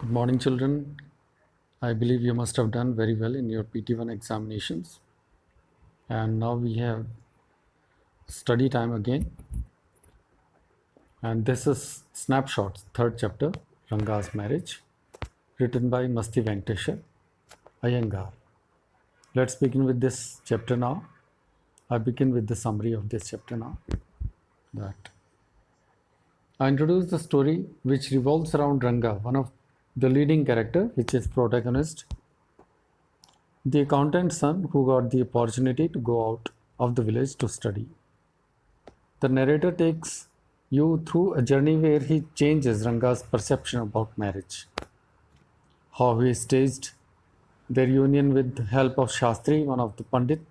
Good morning, children. I believe you must have done very well in your PT1 examinations. And now we have study time again. And this is Snapshots, third chapter, Ranga's Marriage, written by Masti Venkatesha Iyengar. Let's begin with this chapter now. I begin with the summary of this chapter now. That I introduce the story which revolves around Ranga, one of the leading character, which is protagonist, the accountant's son who got the opportunity to go out of the village to study. The narrator takes you through a journey where he changes Ranga's perception about marriage, how he staged their union with the help of Shastri, one of the Pandit,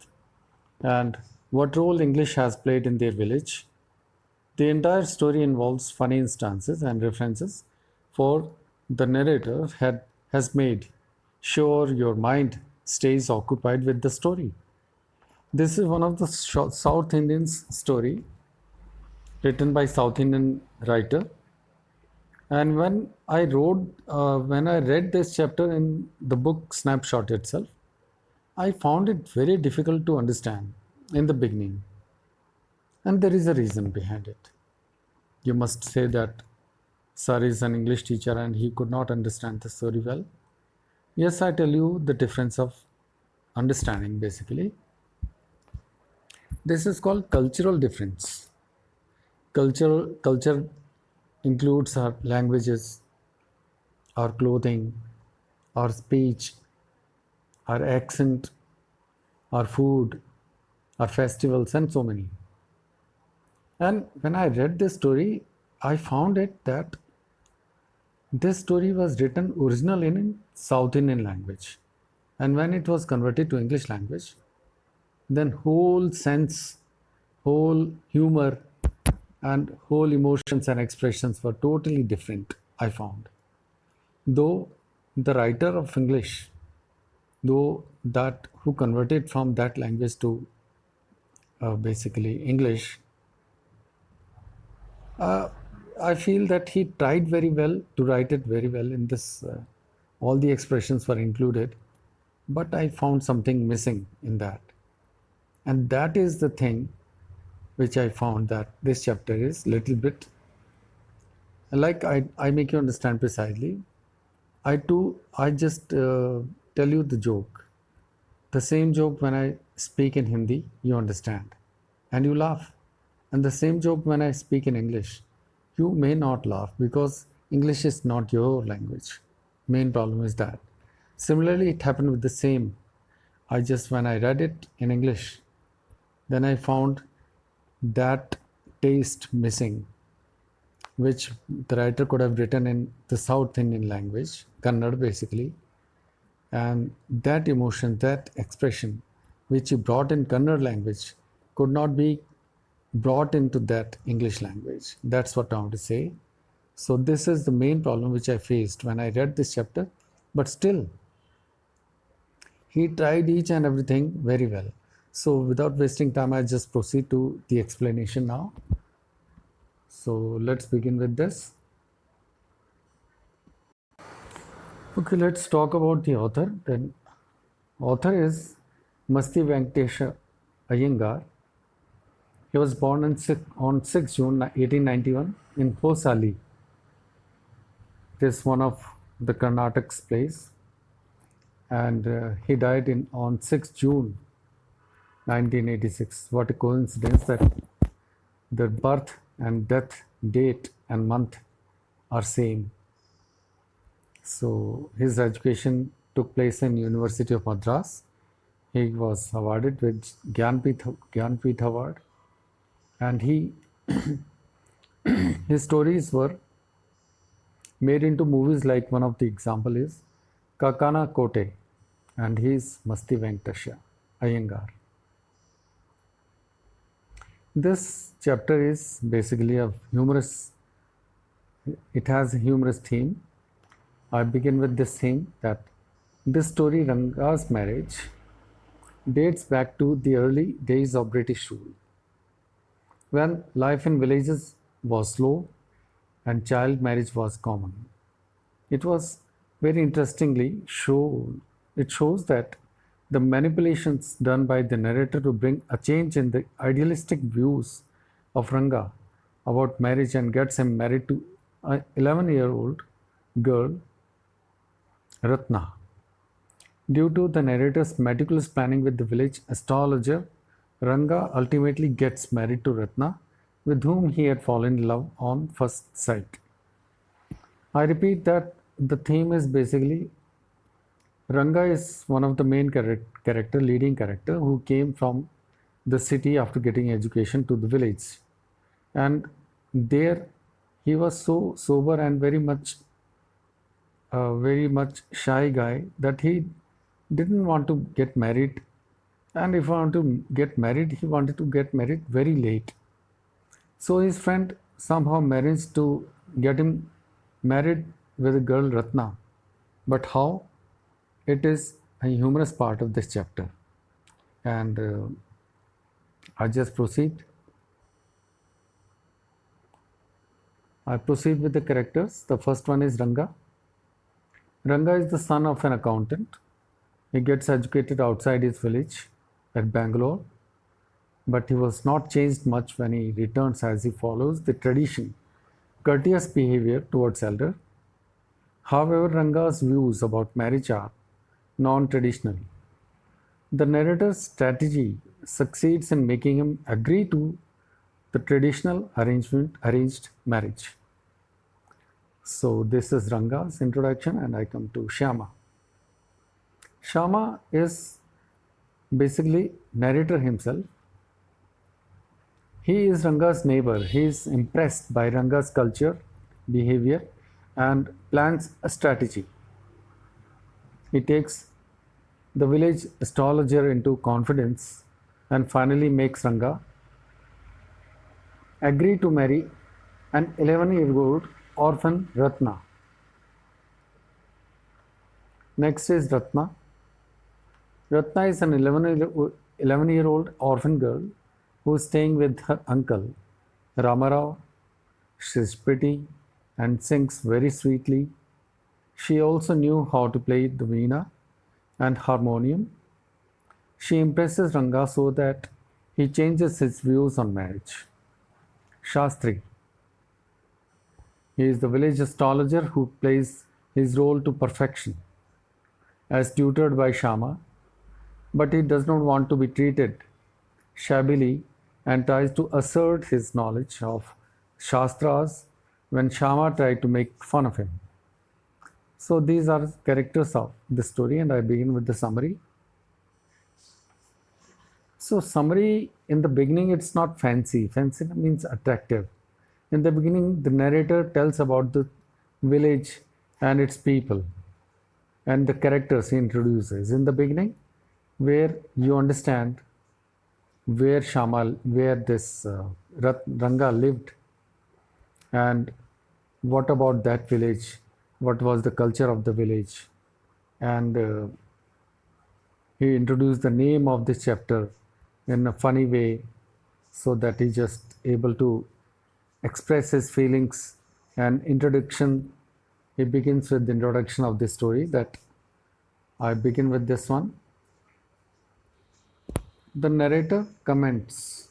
and what role English has played in their village. The entire story involves funny instances and references, for the narrator has made sure your mind stays occupied with the story. This is one of the South Indians story written by South Indian writer. And when I read this chapter in the book Snapshot itself, I found it very difficult to understand in the beginning. And there is a reason behind it. You must say that Sir is an English teacher and he could not understand the story well. Yes, I tell you the difference of understanding basically. This is called cultural difference. Culture includes our languages, our clothing, our speech, our accent, our food, our festivals, and so many. And when I read this story, I found it that this story was written original in South Indian language. And when it was converted to English language, then whole sense, whole humor, and whole emotions and expressions were totally different, I found. Though the writer of English, though that who converted from that language to basically English, I feel that he tried very well to write it very well in this. All the expressions were included, but I found something missing in that. And that is the thing which I found that this chapter is little bit like I make you understand precisely. I just tell you the joke. The same joke when I speak in Hindi, you understand and you laugh. And the same joke when I speak in English, you may not laugh because English is not your language. Main problem is that. Similarly, it happened with the same. When I read it in English, then I found that taste missing, which the writer could have written in the South Indian language, Kannada basically. And that emotion, that expression, which he brought in Kannada language, could not be brought into that English language. That's what I want to say. So this is the main problem which I faced when I read this chapter. But still, he tried each and everything very well. So without wasting time, I just proceed to the explanation now. So let's begin with this. Okay, let's talk about the author. Then author is Masti Venkatesha Iyengar. He was born on 6 June 1891 in Hosali. It is one of the Karnataka's place. And he died on 6 June 1986. What a coincidence that their birth and death date and month are same. So his education took place in University of Madras. He was awarded with Gyanpith Award, and his stories were made into movies. Like one of the example is Kakana Kote, and he is Masti Venkatesha Iyengar. This chapter is basically a humorous. It has a humorous theme. I begin with this theme that this story, Ranga's marriage, dates back to the early days of British rule, when life in villages was slow and child marriage was common. It was Very interestingly, it shows that the manipulations done by the narrator to bring a change in the idealistic views of Ranga about marriage and gets him married to an 11-year-old girl, Ratna. Due to the narrator's meticulous planning with the village astrologer, Ranga ultimately gets married to Ratna, with whom he had fallen in love on first sight. I repeat that the theme is basically Ranga is one of the main character, leading character, who came from the city after getting education to the village, and there he was so sober and very much shy guy that he didn't want to get married, and if he wanted to get married, he wanted to get married very late. So his friend somehow managed to get him married with a girl Ratna. But how? It is a humorous part of this chapter. And I just proceed. I proceed with the characters. The first one is Ranga. Ranga is the son of an accountant. He gets educated outside his village at Bangalore, but he was not changed much when he returns as he follows the tradition, courteous behavior towards elder. However, Ranga's views about marriage are non-traditional. The narrator's strategy succeeds in making him agree to the traditional arranged marriage. So this is Ranga's introduction, and I come to Shyama. Shyama is basically narrator himself. He is Ranga's neighbor. He is impressed by Ranga's culture, behavior, and plans a strategy. He takes the village astrologer into confidence and finally makes Ranga agree to marry an 11-year-old orphan Ratna. Next is Ratna. Ratna is an 11-year-old orphan girl who is staying with her uncle Ramarao. She is pretty and sings very sweetly. She also knew how to play the veena and harmonium. She impresses Ranga so that he changes his views on marriage. Shastri. He is the village astrologer who plays his role to perfection, as tutored by Shyama, but he does not want to be treated shabbily and tries to assert his knowledge of Shastras when Shyama tried to make fun of him. So these are characters of the story, and I begin with the summary. So summary, in the beginning, it's not fancy. Fancy means attractive. In the beginning, the narrator tells about the village and its people and the characters he introduces. In the beginning, where you understand where this Ranga lived, and what about that village, what was the culture of the village, and he introduced the name of this chapter in a funny way so that he just able to express his feelings. And introduction, he begins with the introduction of this story, that I begin with this one. The narrator comments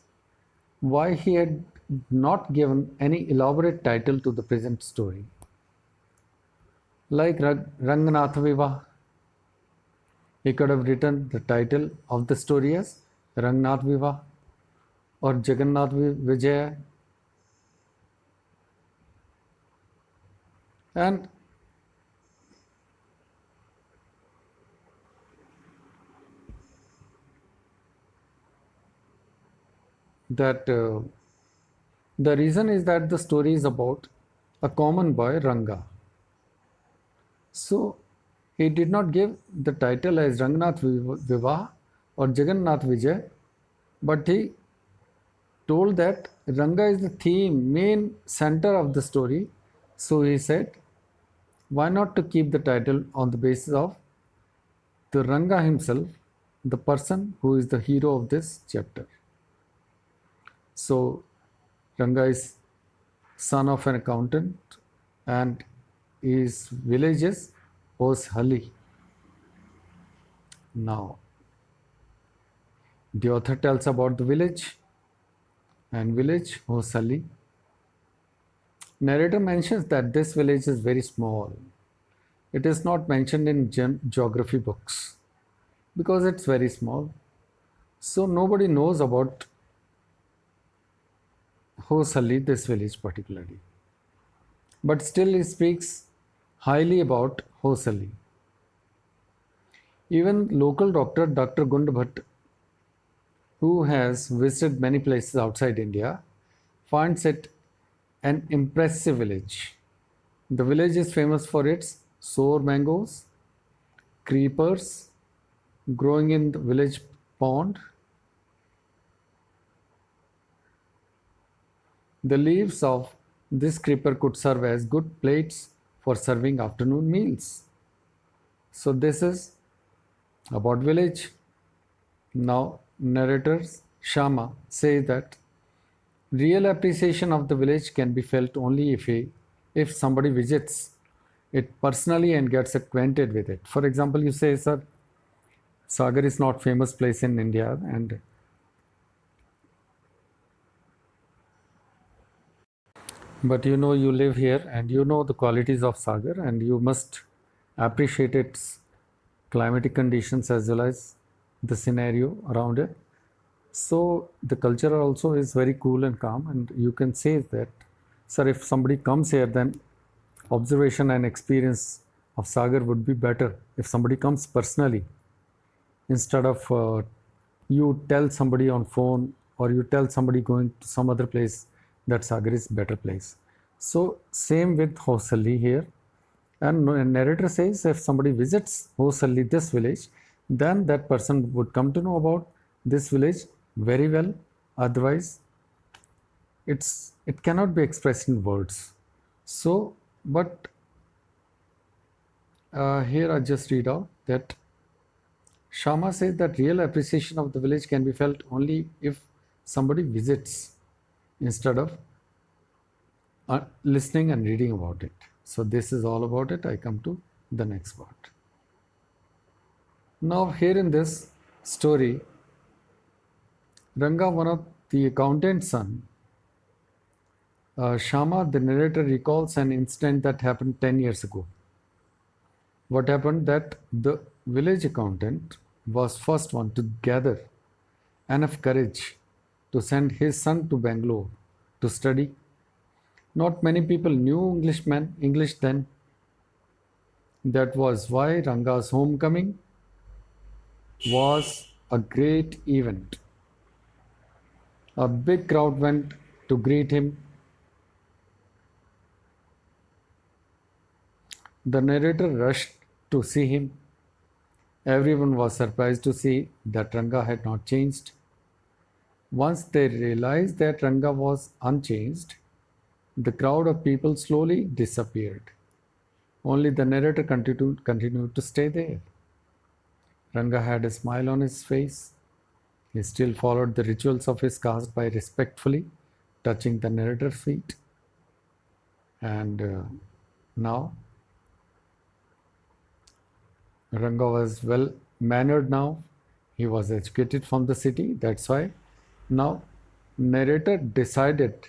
why he had not given any elaborate title to the present story. Like Ranganath Vivah, he could have written the title of the story as Rangnath Vivah or Jagannath Vijaya. And that the reason is that the story is about a common boy, Ranga. So he did not give the title as Rangnath Vivah or Jagannath Vijay, but he told that Ranga is the theme, main center of the story. So he said, why not to keep the title on the basis of the Ranga himself, the person who is the hero of this chapter. So Ranga is son of an accountant, and his village is Hosali. Now, the author tells about the village and village Hosali. Narrator mentions that this village is very small. It is not mentioned in geography books because it's very small. So nobody knows about Hosali, this village particularly. But still he speaks highly about Hosali. Even local doctor Dr. Gund Bhatt, who has visited many places outside India, finds it an impressive village. The village is famous for its sour mangoes, creepers growing in the village pond. The leaves of this creeper could serve as good plates for serving afternoon meals. So this is about village. Now narrator Shama says that real appreciation of the village can be felt only if somebody visits it personally and gets acquainted with it. For example, you say, sir, Sagar is not famous place in India, and but you know you live here and you know the qualities of Sagar and you must appreciate its climatic conditions as well as the scenario around it. So the culture also is very cool and calm, and you can say that, sir, if somebody comes here, then observation and experience of Sagar would be better if somebody comes personally instead of you tell somebody on phone or you tell somebody going to some other place that Sagar is better place. So same with Hosali here. And narrator says if somebody visits Hosali, this village, then that person would come to know about this village very well. Otherwise, it cannot be expressed in words. So, but here I just read out that Shama says that real appreciation of the village can be felt only if somebody visits instead of listening and reading about it. So this is all about it. I come to the next part. Now here in this story, Ranga, one of the accountant's son, Shama, the narrator, recalls an incident that happened 10 years ago. What happened that the village accountant was first one to gather enough courage to send his son to Bangalore to study. Not many people knew English then. That was why Ranga's homecoming was a great event. A big crowd went to greet him. The narrator rushed to see him. Everyone was surprised to see that Ranga had not changed. Once they realized that Ranga was unchanged, the crowd of people slowly disappeared. Only the narrator continued to stay there. Ranga had a smile on his face. He still followed the rituals of his caste by respectfully touching the narrator's feet. And now Ranga was well mannered now. He was educated from the city. That's why now narrator decided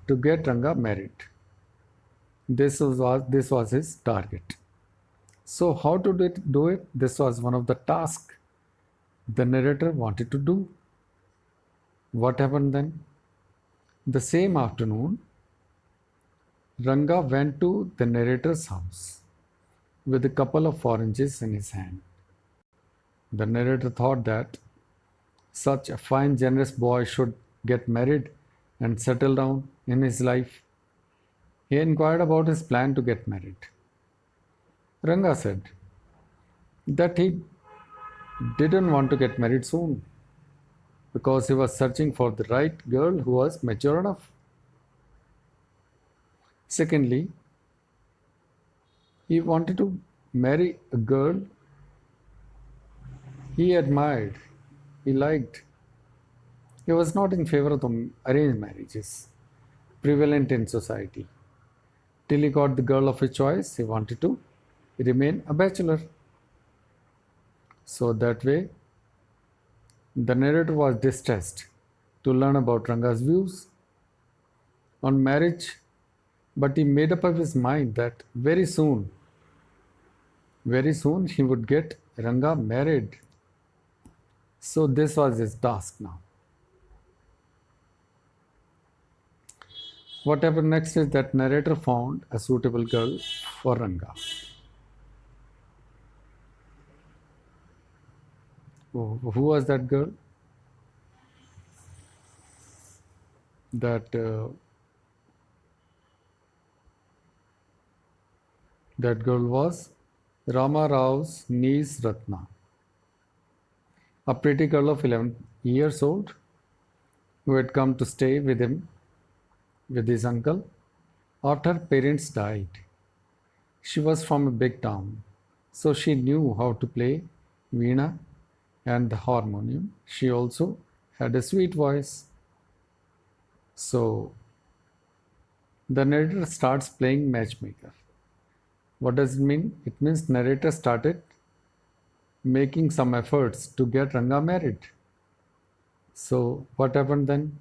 to get Ranga married. This was his target. So how to do it? This was one of the tasks the narrator wanted to do. What happened then? The same afternoon, Ranga went to the narrator's house with a couple of oranges in his hand. The narrator thought that such a fine, generous boy should get married and settle down in his life. He inquired about his plan to get married. Ranga said that he didn't want to get married soon because he was searching for the right girl who was mature enough. Secondly, he wanted to marry a girl he admired, he liked. He was not in favor of the arranged marriages prevalent in society. Till he got the girl of his choice, he wanted to remain a bachelor. So that way, the narrator was distressed to learn about Ranga's views on marriage, but he made up of his mind that very soon he would get Ranga married. So this was his task now. What happened next is that narrator found a suitable girl for Ranga. Who was that girl? That that girl was Rama Rao's niece Ratna, a pretty girl of 11 years old who had come to stay with him with his uncle after her parents died. She was from a big town, so she knew how to play veena and the harmonium. She also had a sweet voice. So the narrator starts playing matchmaker. What does it mean? It means narrator started making some efforts to get Ranga married. So what happened then?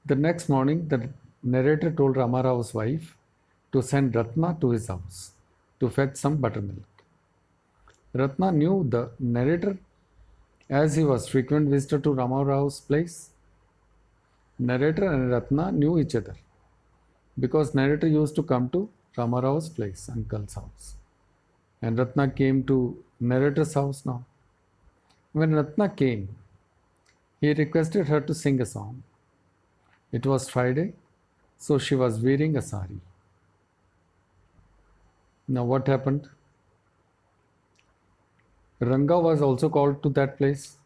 The next morning, the narrator told Ramarao's wife to send Ratna to his house to fetch some buttermilk. Ratna knew the narrator as he was frequent visitor to Ramarao's place. Narrator and Ratna knew each other because narrator used to come to Ramarao's place, uncle's house. And Ratna came to narrator's house now. When Ratna came, he requested her to sing a song. It was Friday, so she was wearing a sari. Now what happened? Ranga was also called to that place.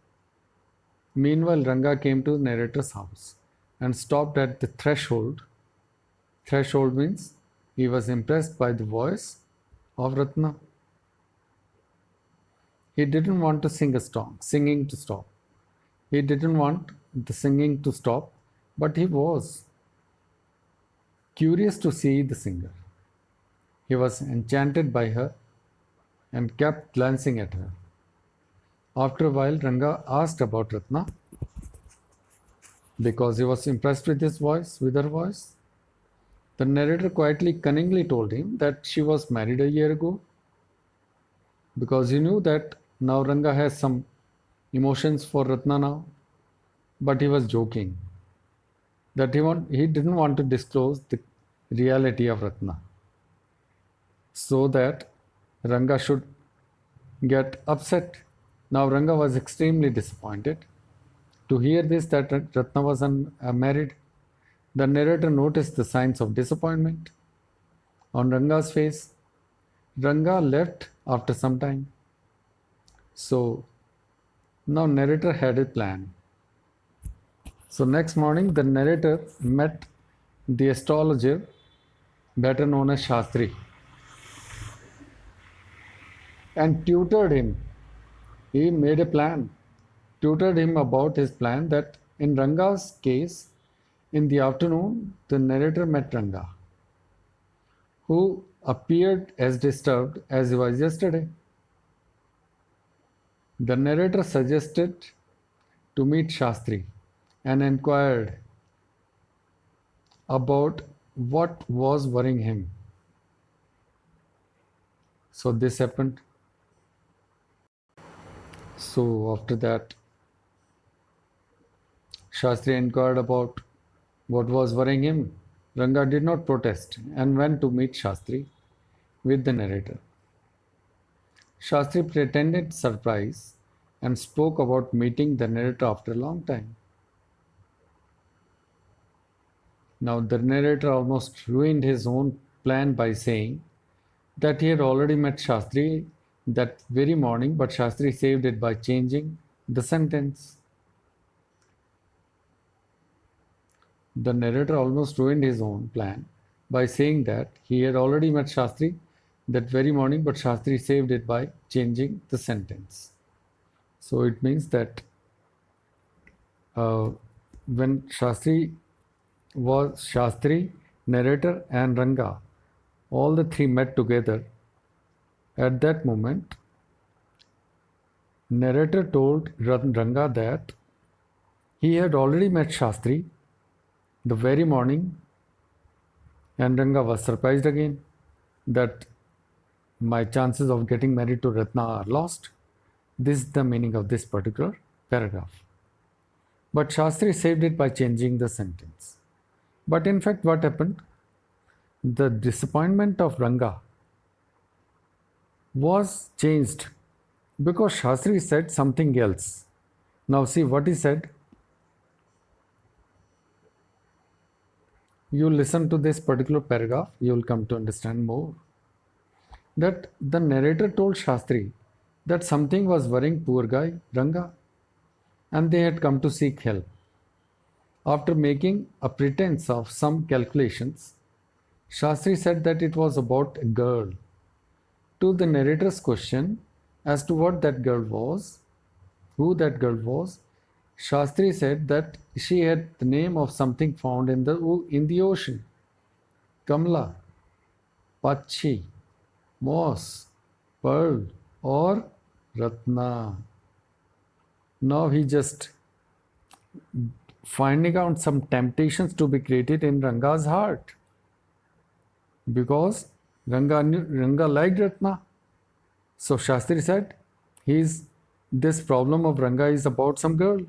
Meanwhile, Ranga came to narrator's house and stopped at the threshold. Threshold means he was impressed by the voice of Ratna. He didn't want to singing to stop. He didn't want the singing to stop, but he was curious to see the singer. He was enchanted by her and kept glancing at her. After a while, Ranga asked about Ratna because he was impressed with her voice. The narrator quietly, cunningly told him that she was married a year ago because he knew that now Ranga has some emotions for Ratna now, but he was joking that he didn't want to disclose the reality of Ratna so that Ranga should get upset. Now Ranga was extremely disappointed to hear this that Ratna was unmarried. The narrator noticed the signs of disappointment on Ranga's face. Ranga left after some time. So now narrator had a plan. So next morning the narrator met the astrologer, better known as Shastri, and tutored him. He made a plan, tutored him about his plan that in Ranga's case, in the afternoon, the narrator met Ranga, who appeared as disturbed as he was yesterday. The narrator suggested to meet Shastri and inquired about what was worrying him. So this happened. So after that, Shastri inquired about what was worrying him. Ranga did not protest and went to meet Shastri with the narrator. Shastri pretended surprise and spoke about meeting the narrator after a long time. Now, the narrator almost ruined his own plan by saying that he had already met Shastri that very morning, but Shastri saved it by changing the sentence. The narrator almost ruined his own plan by saying that he had already met Shastri that very morning, but Shastri saved it by changing the sentence. So it means that when Shastri, narrator, and Ranga all the three met together. At that moment, narrator told Ranga that he had already met Shastri the very morning, and Ranga was surprised again that my chances of getting married to Ratna are lost. This is the meaning of this particular paragraph. But Shastri saved it by changing the sentence. But in fact, what happened? The disappointment of Ranga was changed because Shastri said something else. Now, see what he said. You listen to this particular paragraph, you will come to understand more. That the narrator told Shastri that something was worrying poor guy Ranga, and they had come to seek help. After making a pretense of some calculations, Shastri said that it was about a girl. To the narrator's question as to what that girl was, who that girl was, Shastri said that she had the name of something found in the ocean. Kamla, Pachi, Moss, Pearl, or Ratna. Now he just finding out some temptations to be created in Ranga's heart. Because Ranga liked Ratna. So Shastri said, this problem of Ranga is about some girl.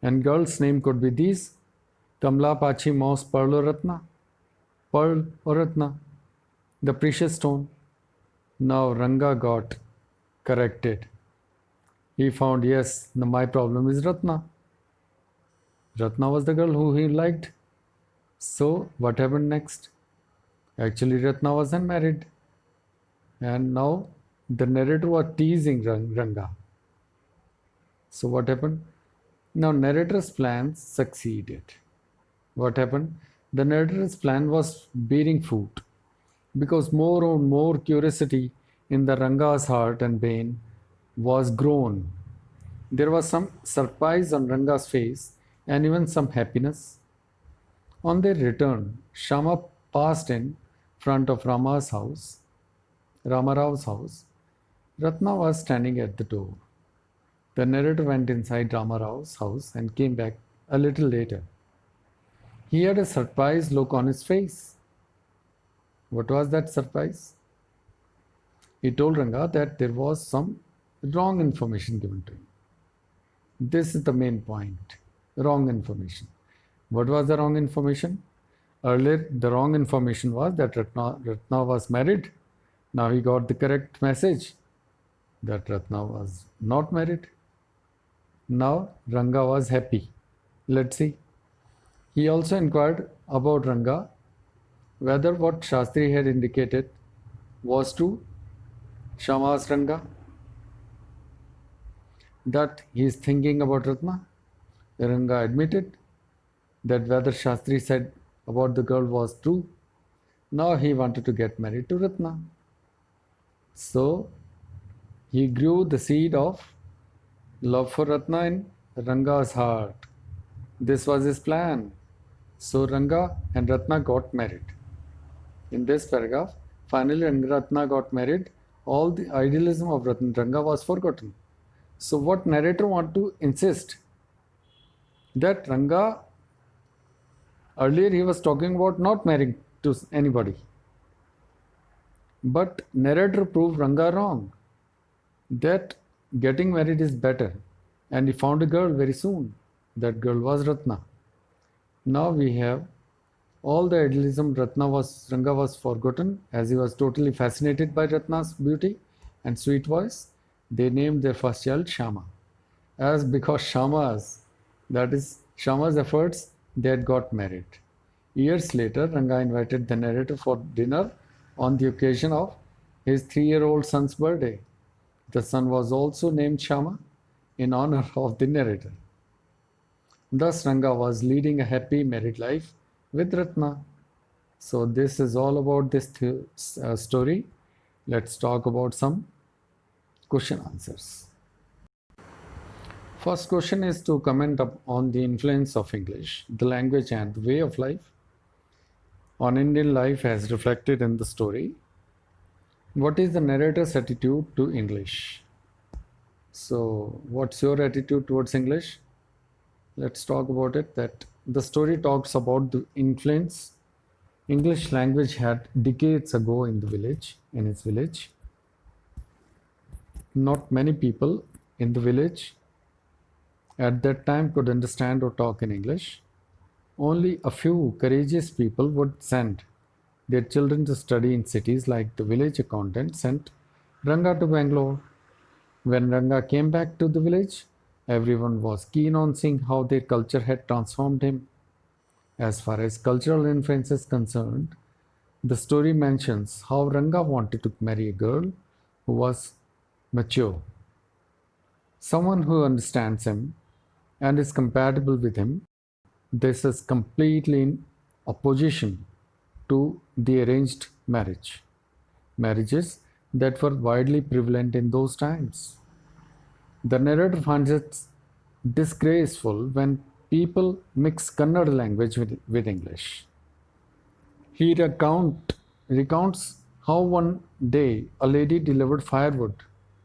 And girl's name could be these: Kamla, Pachi, Moss, Pearl or Ratna. Pearl or Ratna, the precious stone. Now Ranga got corrected. He found, yes, my problem is Ratna. Ratna was the girl who he liked. So what happened next? Actually, Ratna was unmarried. And now the narrator was teasing Ranga. So what happened? Now narrator's plans succeeded. What happened? The narrator's plan was bearing fruit because more and more curiosity in the Ranga's heart and brain was grown. There was some surprise on Ranga's face and even some happiness. On their return, Shama passed in front of Rama's house, Ramarao's house. Ratna was standing at the door. The narrator went inside Ramarao's house and came back a little later. He had a surprised look on his face. What was that surprise? He told Ranga that there was some wrong information given to him. This is the main point. Wrong information. What was the wrong information? Earlier, the wrong information was that Ratna was married. Now he got the correct message that Ratna was not married. Now Ranga was happy. Let's see. He also inquired about Ranga whether what Shastri had indicated was true. Shama asked Ranga that he is thinking about Ratna. Ranga admitted that whether Shastri said about the girl was true. Now he wanted to get married to Ratna. So he grew the seed of love for Ratna in Ranga's heart. This was his plan. So Ranga and Ratna got married. In this paragraph, finally Ratna got married. All the idealism of Ranga was forgotten. So what narrator want to insist? That Ranga, earlier he was talking about not marrying to anybody. But narrator proved Ranga wrong. That getting married is better. And he found a girl very soon. That girl was Ratna. Now we have all the idealism Ranga was forgotten as he was totally fascinated by Ratna's beauty and sweet voice. They named their first child Shama. As because Shama's efforts, they had got married. Years later, Ranga invited the narrator for dinner on the occasion of his 3-year-old son's birthday. The son was also named Shama in honor of the narrator. Thus, Ranga was leading a happy married life with Ratna. So, this is all about this story. Let's talk about some question answers. First question is to comment on the influence of English, the language and the way of life. on Indian life as reflected in the story. What is the narrator's attitude to English? So, what's your attitude towards English? Let's talk about it. That the story talks about the influence English language had decades ago in its village. Not many people in the village at that time could understand or talk in English. Only a few courageous people would send their children to study in cities, like the village accountant sent Ranga to Bangalore. When Ranga came back to the village, everyone was keen on seeing how their culture had transformed him. As far as cultural influence is concerned, the story mentions how Ranga wanted to marry a girl who was mature, someone who understands him and is compatible with him. This is completely in opposition to the arranged marriages that were widely prevalent in those times. The narrator finds it disgraceful when people mix Kannada language with English. He recounts how one day a lady delivered firewood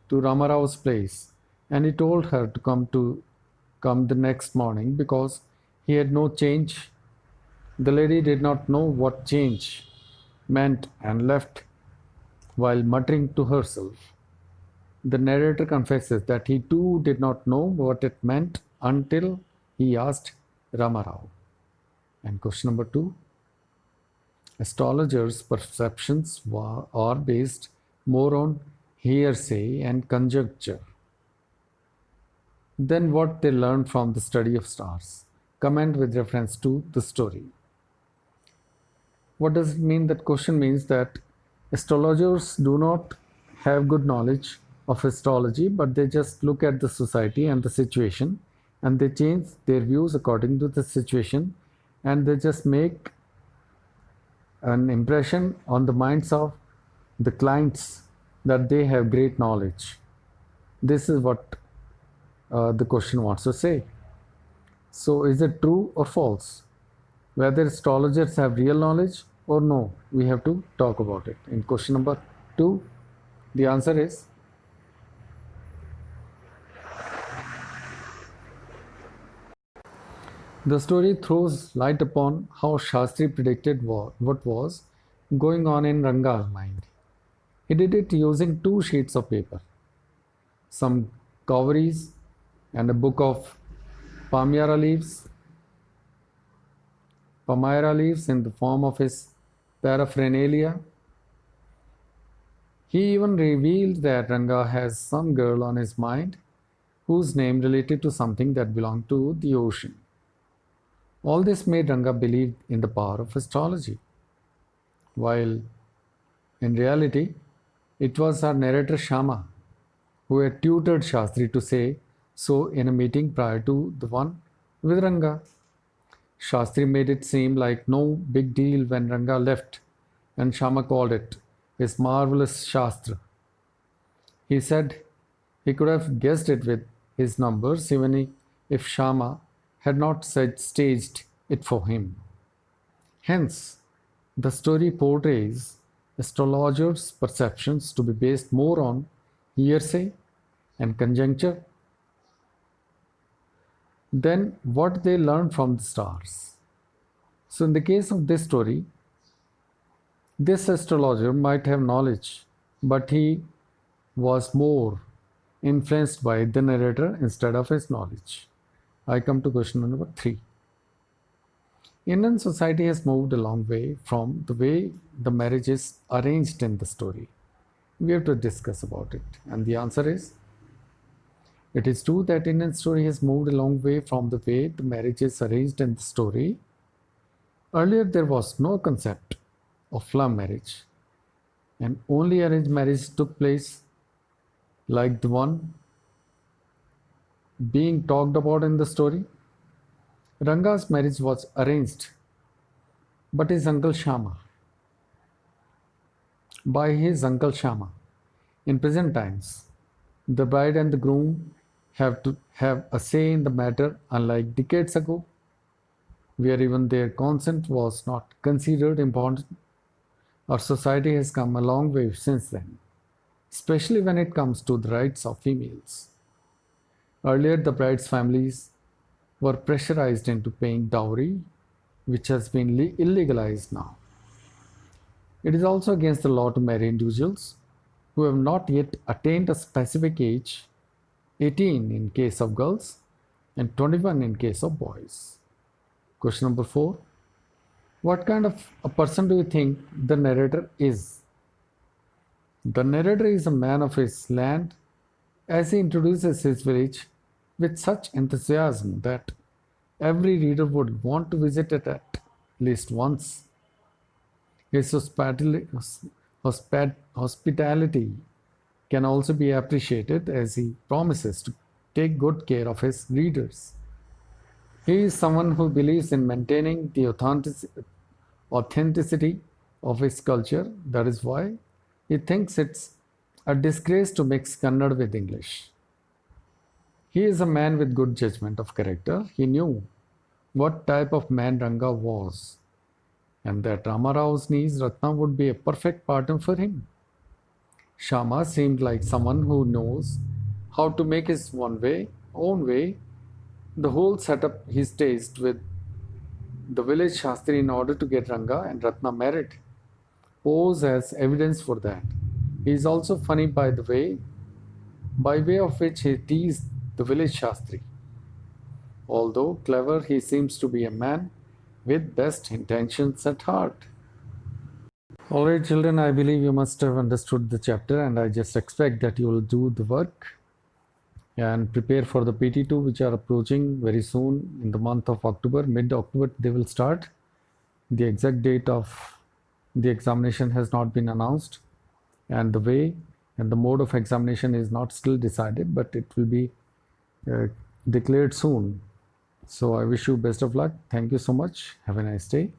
to Ramarao's place, and he told her to come the next morning because he had no change. The lady did not know what change meant and left while muttering to herself. The narrator confesses that he too did not know what it meant until he asked Ramarao. And question number two, astrologers' perceptions are based more on hearsay and conjecture than what they learned from the study of stars. Comment with reference to the story. What does it mean? That question means that astrologers do not have good knowledge of astrology, but they just look at the society and the situation and they change their views according to the situation, and they just make an impression on the minds of the clients that they have great knowledge. This is what the question wants to say. So, is it true or false? Whether astrologers have real knowledge or no, we have to talk about it. In question number two, the answer is the story throws light upon how Shastri predicted what was going on in Ranga's mind. He did it using two sheets of paper, some cowries, and a book of palmyra leaves in the form of his paraphernalia. He even revealed that Ranga has some girl on his mind whose name related to something that belonged to the ocean. All this made Ranga believe in the power of astrology, while in reality it was our narrator Shama who had tutored Shastri to say so in a meeting prior to the one with Ranga. Shastri made it seem like no big deal when Ranga left, and Shama called it his marvelous Shastra. He said he could have guessed it with his numbers even if Shama had not staged it for him. Hence, the story portrays astrologers' perceptions to be based more on hearsay and conjecture than what they learned from the stars. So, in the case of this story, this astrologer might have knowledge, but he was more influenced by the narrator instead of his knowledge. I come to question number three. Indian society has moved a long way from the way the marriage is arranged in the story. We have to discuss about it. And the answer is, it is true that Indian story has moved a long way from the way the marriage is arranged in the story. Earlier, there was no concept of love marriage, and only arranged marriage took place, like the one being talked about in the story. Ranga's marriage was arranged, but by his uncle Shama. In present times, the bride and the groom have to have a say in the matter, unlike decades ago, where even their consent was not considered important. Our society has come a long way since then, especially when it comes to the rights of females. Earlier, the bride's families were pressurized into paying dowry, which has been illegalized now. It is also against the law to marry individuals who have not yet attained a specific age, 18 in case of girls and 21 in case of boys. Question number 4. What kind of a person do you think the narrator is? The narrator is a man of his land as he introduces his village with such enthusiasm that every reader would want to visit it at least once. His hospitality can also be appreciated as he promises to take good care of his readers. He is someone who believes in maintaining the authenticity of his culture. That is why he thinks it's a disgrace to mix Kannada with English. He is a man with good judgment of character. He knew what type of man Ranga was, and that Ramarao's niece Ratna would be a perfect partner for him. Shama seemed like someone who knows how to make his own way. The whole setup he staged with the village Shastri in order to get Ranga and Ratna married pose as evidence for that. He is also funny by way of which he teased the village Shastri. Although clever, he seems to be a man with best intentions at heart. Alright, children, I believe you must have understood the chapter, and I just expect that you will do the work and prepare for the PT2, which are approaching very soon in the month of October. Mid-October, they will start. The exact date of the examination has not been announced, and the way and the mode of examination is not still decided, but it will be declared soon. So I wish you best of luck. Thank you so much. Have a nice day.